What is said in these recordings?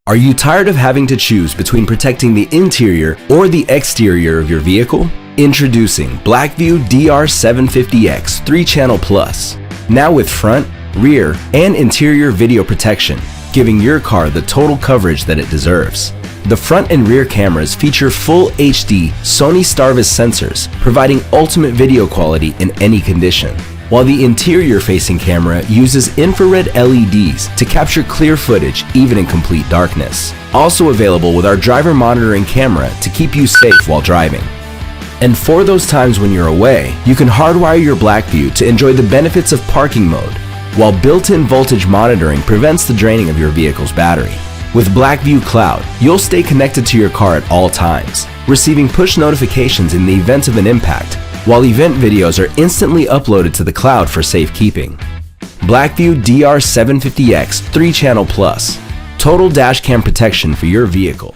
Are you tired of having to choose between protecting the interior or the exterior of your vehicle? Introducing BlackVue DR750X 3-Channel Plus. Now with front, rear, and interior video protection, giving your car the total coverage that it deserves. The front and rear cameras feature full HD Sony Starvis sensors, providing ultimate video quality in any condition, while the interior-facing camera uses infrared LEDs to capture clear footage even in complete darkness. Also available with our driver monitoring camera to keep you safe while driving. And for those times when you're away, you can hardwire your BlackVue to enjoy the benefits of parking mode, while built-in voltage monitoring prevents the draining of your vehicle's battery. With BlackVue Cloud, you'll stay connected to your car at all times, receiving push notifications in the event of an impact, while event videos are instantly uploaded to the cloud for safekeeping. BlackVue DR750X 3-Channel Plus. Total dashcam protection for your vehicle.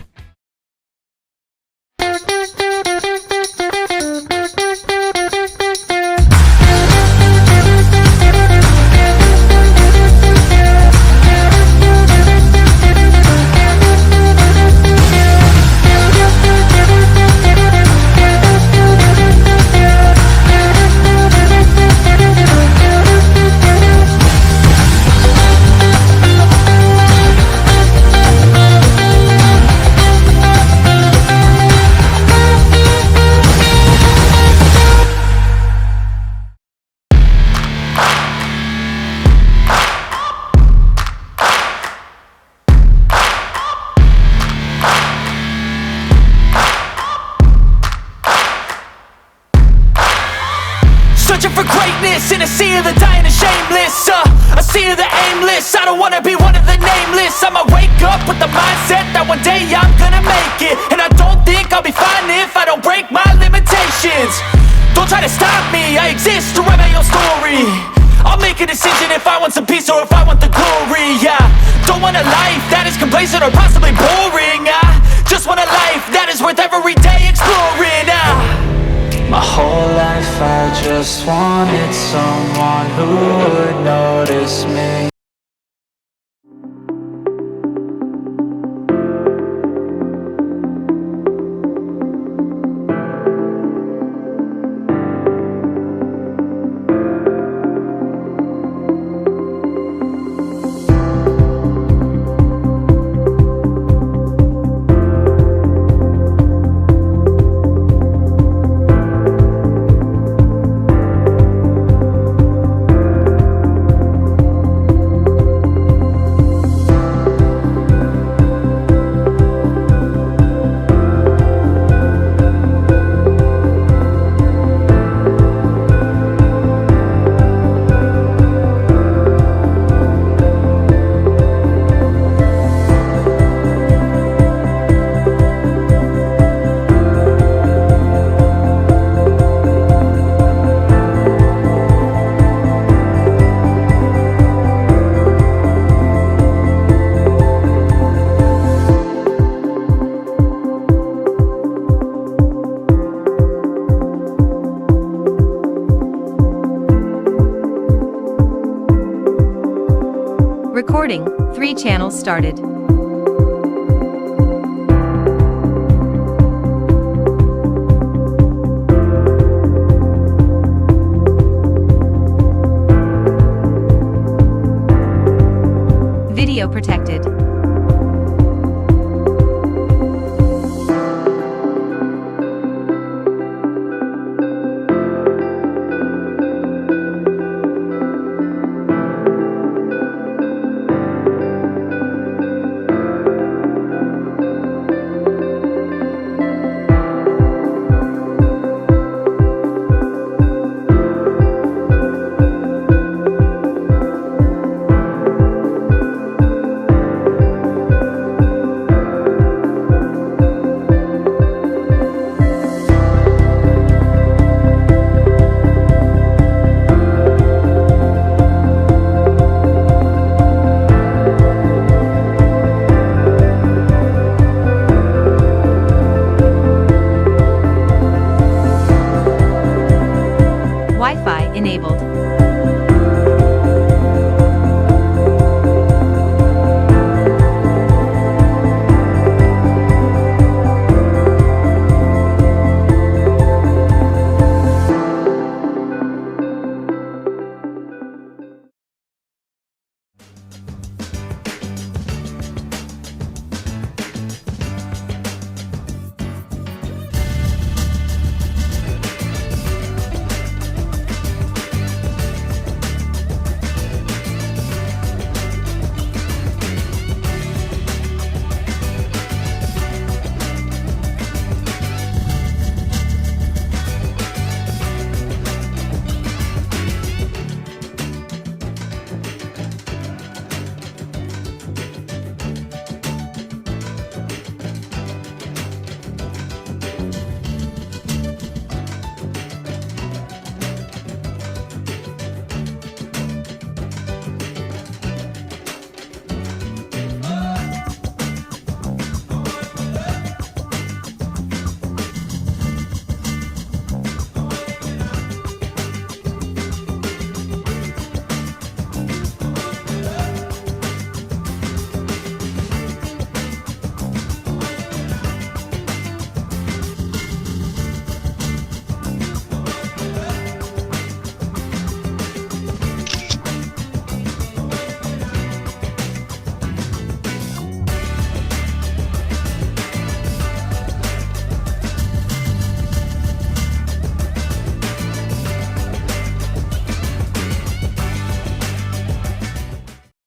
Searching for greatness in a sea of the dying and shameless, a sea of the aimless. I don't wanna be one of the nameless. I'ma wake up with the mindset that one day I'm gonna make it, and I don't think I'll be fine if I don't break my limitations. Don't try to stop me, I exist to write my own story. I'll make a decision if I want some peace or if I want the glory. Yeah, don't want a life that is complacent or possibly boring. I just want a life that is worth every day exploring. My whole life I just wanted someone who would notice me. Recording, 3 channels started. Video protected.